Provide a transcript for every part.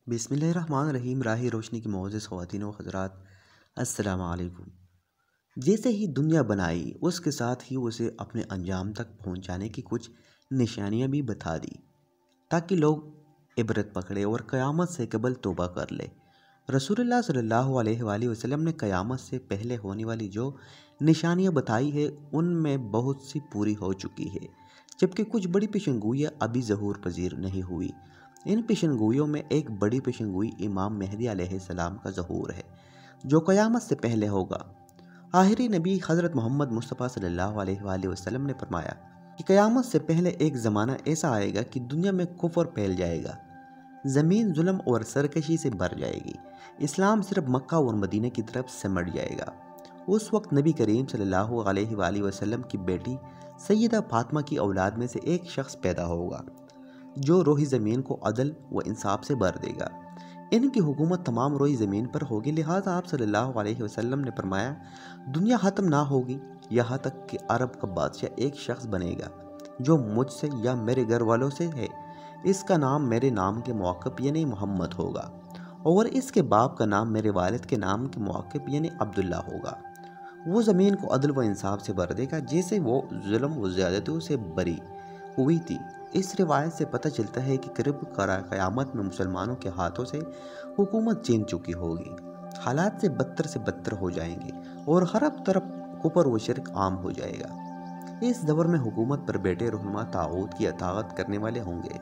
बिस्मिल्लाहिर्रहमानिर्रहीम। राह रोशनी की मोअज़्ज़ज़ ख़वातीन व हज़रात, अस्सलामु अलैकुम। जैसे ही दुनिया बनाई उसके साथ ही उसे अपने अंजाम तक पहुंचाने की कुछ निशानियां भी बता दी ताकि लोग इबरत पकड़े और क़यामत से कबल तौबा कर ले। रसूलुल्लाह सल्लल्लाहु अलैहि वसल्लम ने क़यामत से पहले होने वाली जो निशानियां बताई है उनमें बहुत सी पूरी हो चुकी है, जबकि कुछ बड़ी पेशनगोइयाँ अभी ज़हूर पजीर नहीं हुई। इन पेशनगोइयों में एक बड़ी पेशनगोई इमाम मेहदी अलैहिस्सलाम का ज़हूर है, जो क़यामत से पहले होगा। आखिरी नबी हज़रत मोहम्मद मुस्तफ़ा सल्लल्लाहु अलैहि वसल्लम ने फरमाया कि क़यामत से पहले एक ज़माना ऐसा आएगा कि दुनिया में कुफ़र फैल जाएगा, ज़मीन जुल्म और सरकशी से भर जाएगी, इस्लाम सिर्फ मक्का और मदीने की तरफ सिमट जाएगा। उस वक्त नबी करीम सल्लल्लाहु अलैहि वसल्लम की बेटी सैयदा फातिमा की औलाद में से एक शख्स पैदा होगा जो रोही ज़मीन को अदल व इंसाफ से भर देगा। इनकी हुकूमत तमाम रोही ज़मीन पर होगी। लिहाजा आप सल्लल्लाहु अलैहि वसल्लम ने फरमाया, दुनिया ख़त्म ना होगी यहाँ तक कि अरब का बादशाह एक शख्स बनेगा जो मुझसे या मेरे घर वालों से है। इसका नाम मेरे नाम के मौक़िफ़ यानी मोहम्मद होगा और इसके बाप का नाम मेरे वालिद के नाम के मौक़िफ़ यानी अब्दुल्ला होगा। वो ज़मीन को अदल व इंसाफ से भर देगा जैसे वो जुल्म व ज़्यादतियों से बरी हुई थी। इस रिवायत से पता चलता है कि करीब क़यामत में मुसलमानों के हाथों से हुकूमत छीन चुकी होगी, हालात से बदतर हो जाएंगे और हर तरफ कुफर व शिरक आम हो जाएगा। इस दौर में हुकूमत पर बैठे रहनुमा ताऊत की अताअत करने वाले होंगे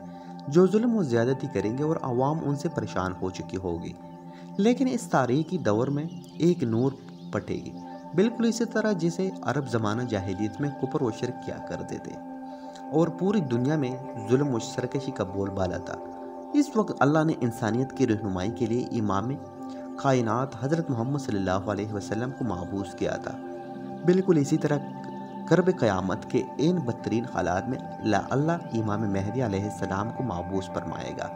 जो जुल्म व ज़्यादती करेंगे और आवाम उनसे परेशान हो चुकी होगी। लेकिन इस तारीख़ी दौर में एक नूर पटेगी, बिल्कुल इसी तरह जिसे अरब ज़माना जाहिलियत में कुफर व शिरक किया करते थे और पूरी दुनिया में जुल्म व सरकशी का बोलबाला था। इस वक्त अल्लाह ने इंसानियत की रहनुमाई के लिए इमाम कायनात हज़रत मोहम्मद सल्लल्लाहु अलैहि वसल्लम को महबूस किया था। बिल्कुल इसी तरह कर्ब क़यामत के इन बदतरीन हालात में अल्लाह इमाम मेहदी अलैहिस्सलाम को महबूस फरमाएगा।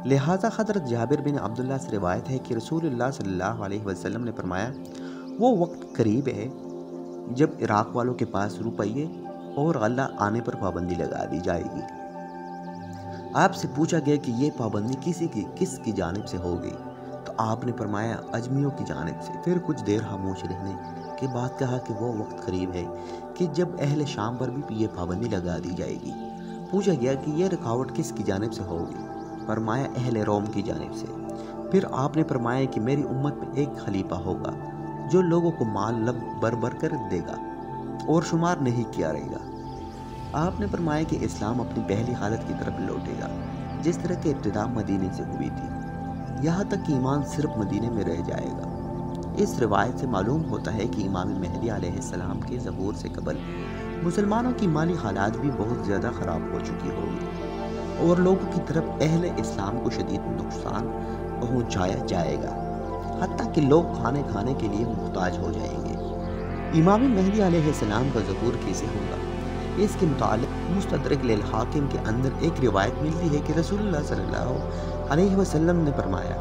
लिहाजा हज़रत जाबिर बिन अब्दुल्ला से रिवायत है कि रसूलुल्लाह सल्लल्लाहु अलैहि वसल्लम ने फरमाया, वो वक्त करीब है जब इराक़ वालों के पास रुपये और गल्ला आने पर पाबंदी लगा दी जाएगी। आपसे पूछा गया कि ये पाबंदी किसकी जानिब से होगी, तो आपने फरमाया अजमियों की जानिब से। फिर कुछ देर खामोश रहने के बाद कहा कि वो वक्त करीब है कि जब अहले शाम पर भी ये पाबंदी लगा दी जाएगी। पूछा गया कि ये रुकावट किसकी जानिब से होगी, फरमाया अहले रोम की जानिब से। फिर आपने फरमाया कि मेरी उम्मत में एक खलीफा होगा जो लोगों को माल लब भर कर देगा और शुमार नहीं किया रहेगा। आपने फरमाया कि इस्लाम अपनी पहली हालत की तरफ लौटेगा जिस तरह की इब्तिदा मदीने से हुई थी, यहाँ तक कि ईमान सिर्फ मदीने में रह जाएगा। इस रिवायत से मालूम होता है कि इमाम मेहदी अलैहिस्सलाम के ज़हूर से कबल मुसलमानों की माली हालात भी बहुत ज़्यादा ख़राब हो चुकी होगी और लोगों की तरफ अहले इस्लाम को शदीद नुकसान पहुँचाया जाएगा, हत्ता कि लोग खाने के लिए मुहताज हो जाएंगे। इमाम मेहदी अलैहिस्सलाम का ज़हूर कैसे होगा, इसके मुतालिक मुस्तदरक लिल हाकिम के अंदर एक रिवायत मिलती है कि रसूलुल्लाह सल्लल्लाहु अलैहि वसल्लम ने फरमाया,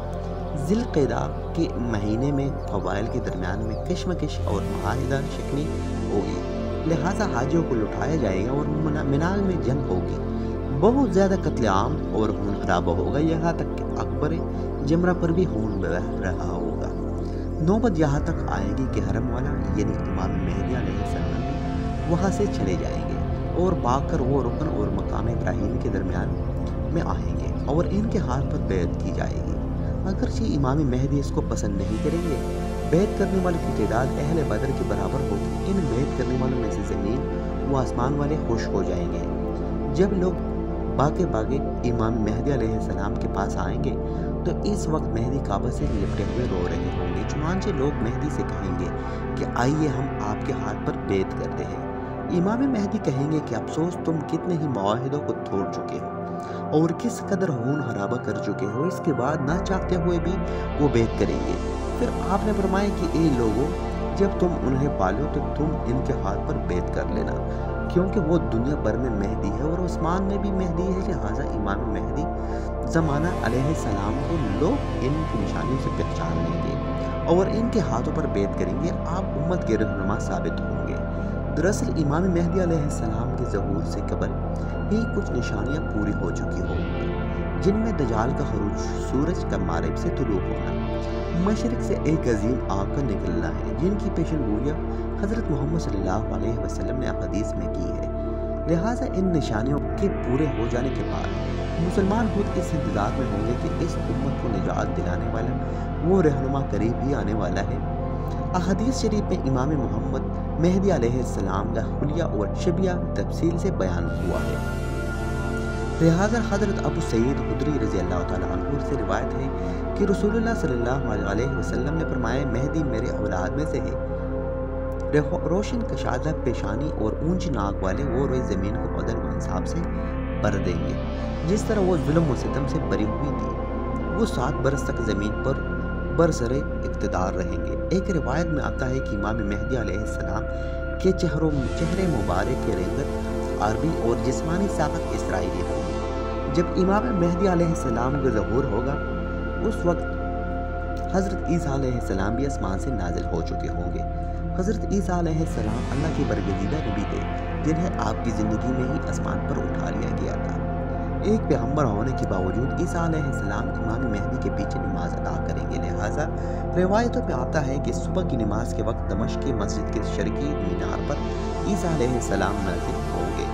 ज़िलक़िदा के महीने में फ़वाइल के दरमियान में कशमकश और मुआहिदा शिकनी होगी, लिहाजा हाजियों को लुटाया जाएगा और मिनाल में जंग होगी। बहुत ज़्यादा कत्लेआम और खून खराबा होगा, यहाँ तक कि अकबर जमरा पर भी खून बह रहा होगा। नौबत यहाँ तक आएगी कि हरम वाला यानी इमाम मेहदी अलैहिस्सलाम वहाँ से चले जाएंगे और भागकर वो रुकन और मकाम इब्राहीम के दरमियान में आएंगे और इनके हाथ पर बैत की जाएगी। अगरचे इमाम मेहदी इसको पसंद नहीं करेंगे। बैत करने वालों की तादाद अहले बदर के बराबर होगी। इन बैत करने वालों में से ज़मीन व आसमान वाले खुश हो जाएंगे। जब लोग भागे इमाम मेहदी अलैहिस्सलाम के पास आएंगे तो इस वक्त मेहदी काबा से लिपटे हुए रो रहे होंगे। चुनांचे लोग मेहदी से कहेंगे कि आइए हम आपके हाथ पर बैत करते हैं। इमाम मेहदी कहेंगे कि अफसोस, तुम कितने ही मुआहिदों को तोड़ चुके हो और किस कदर खून हराबा कर चुके हो। इसके बाद ना चाहते हुए भी वो बैत करेंगे। फिर आपने फरमाया कि ए लोगों, जब तुम उन्हें पालो तो तुम इनके हाथ पर बैत कर लेना, क्योंकि वो दुनिया भर में मेहदी है और आसमान में भी मेहदी है। लिहाजा इमाम मेहदी ज़माना अलैहिस्सलाम को लोग इनकी निशानियों से पहचान लेंगे और इनके हाथों पर बैत करेंगे। आप उम्मत के रहनुमा साबित होंगे। दरअसल इमाम मेहदी अलैहिस्सलाम के ज़हूर से कबल ही कुछ निशानियाँ पूरी हो चुकी होंगी। جن میں دجال کا خروج، سورج کا مغرب سے طلوع ہونا، مشرق سے ایک عظیم آگ کا نکلنا ہے، جن کی پیشن گوئیاں حضرت محمد صلی اللہ علیہ وسلم نے حدیث میں کی ہے۔ لہٰذا ان نشانیوں کے پورے ہو جانے کے بعد مسلمان خود اس انتظار میں ہوں گے کہ اس امت کو نجات دلانے والا وہ رہنما قریب ہی آنے والا ہے۔ احادیث شریف میں امام محمد مہدی علیہ السلام کا حلیہ اور شبیہ تفصیل سے بیان ہوا ہے۔ لہٰذا حضرت ابو سعید خدری رضی اللہ تعالیٰ عنہ سے روایت ہے کہ رسول اللہ صلی اللہ علیہ وسلم نے فرمایا، مہدی میرے اولاد میں سے ہے، روشن کشادہ پیشانی اور اونچی ناک والے، وہ روئے زمین کو عدل و انصاف سے بھر دیں گے جس طرح وہ ظلم و ستم سے بری ہوئی تھی۔ وہ 7 برس تک زمین پر برسر اقتدار رہیں گے۔ ایک روایت میں آتا ہے کہ امام مہدی علیہ السلام کے چہرے مبارک کی رنگت عربی اور جسمانی ساخت اسرائیلی ہوگی۔ جب امام مہدی علیہ السلام کا ظہور ہوگا، اس وقت حضرت عیسیٰ علیہ السلام بھی آسمان سے نازل ہو چکے ہوں گے۔ حضرت عیسیٰ علیہ السلام اللہ کے برگزیدہ نبی تھے، جنہیں آپ کی زندگی میں ہی آسمان پر اٹھا لیا گیا تھا۔ ایک پیغمبر ہونے کے باوجود عیسیٰ علیہ السلام امام مہدی کے پیچھے نماز ادا کریں گے۔ لہٰذا روایتوں میں آتا ہے کہ صبح کی نماز کے وقت دمشق کی مسجد کے شرقی مینار پر عیسیٰ علیہ السلام نازل ہوں گے۔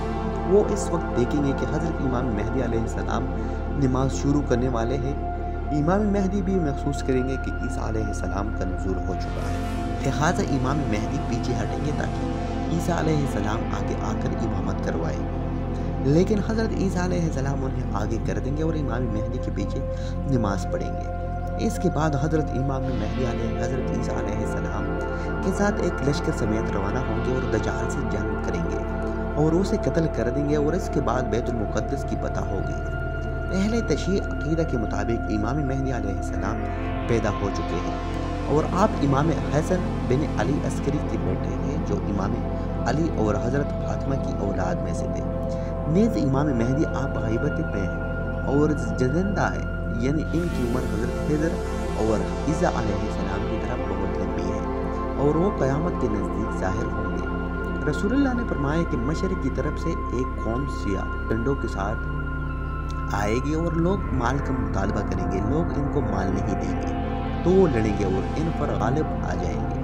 وہ اس وقت دیکھیں گے کہ حضرت امام مہدی علیہ السلام نماز شروع کرنے والے ہیں۔ امام مہدی بھی محسوس کریں گے کہ عیسیٰ علیہ السلام کا نزول ہو چکا ہے، لہٰذا امام مہدی پیچھے ہٹیں گے تاکہ عیسیٰ علیہ السلام آگے آ کر امامت کروائے، لیکن حضرت عیسیٰ علیہ السلام انہیں آگے کر دیں گے اور امام مہدی کے پیچھے نماز پڑھیں گے۔ اس کے بعد حضرت امام مہدی علیہ حضرت عیسیٰ علیہ السلام کے ساتھ ایک لشکر سمیت روانہ ہوں گے اور دجال سے جنگ کریں گے اور اسے قتل کر دیں گے، اور اس کے بعد بیت المقدس کی فتح ہوگی۔ اہل تشیع عقیدہ کے مطابق امام مہدی علیہ السلام پیدا ہو چکے ہیں، اور آپ امام حسن بن علی عسکری کے بیٹے ہیں، جو امام علی اور حضرت فاطمہ کی اولاد میں سے تھے۔ نیز امام مہدی آپ غیبت پہ ہیں اور زندہ ہے، یعنی ان کی عمر حضرت خضر اور عیسیٰ علیہ السلام کی طرح بہت لمبی ہے، اور وہ قیامت کے نزدیک ظاہر ہوں گے۔ رسول اللہ نے فرمایا کہ مشرق کی طرف سے ایک قوم سیاہ ڈنڈوں کے ساتھ آئے گی اور لوگ مال کا مطالبہ کریں گے، لوگ ان کو مال نہیں دیں گے تو وہ لڑیں گے اور ان پر غالب آ جائیں گے۔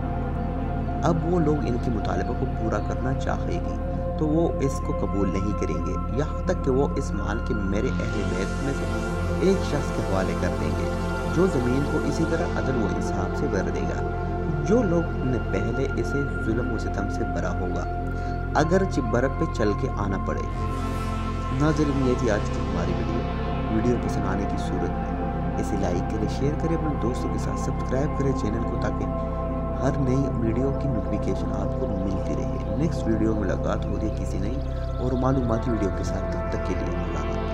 اب وہ لوگ ان کے مطالبہ کو پورا کرنا چاہے گی تو وہ اس کو قبول نہیں کریں گے، یہاں تک کہ وہ اس مال کے میرے اہل بیت میں سے ایک شخص کے حوالے کر دیں گے، جو زمین کو اسی طرح عدل و انصاف سے بھر دے گا۔ جو لوگ نے پہلے اسے ظلم و ستم سے بھرا ہوگا، اگرچہ برف پہ چل کے آنا پڑے۔ ناظرین، یہ تھی آج کی ہماری ویڈیو پسند آنے کی صورت میں اسے لائک کریں، شیئر کریں، اپنے دوستوں کے ساتھ سبسکرائب کریں چینل کو، تاکہ ہر نئی ویڈیو کی نوٹیفیکیشن آپ کو ملتی رہے۔ نیکسٹ ویڈیو ملاقات ہوگی کسی نئی اور معلوماتی ویڈیو کے ساتھ، تب تک کے لیے اللہ حافظ۔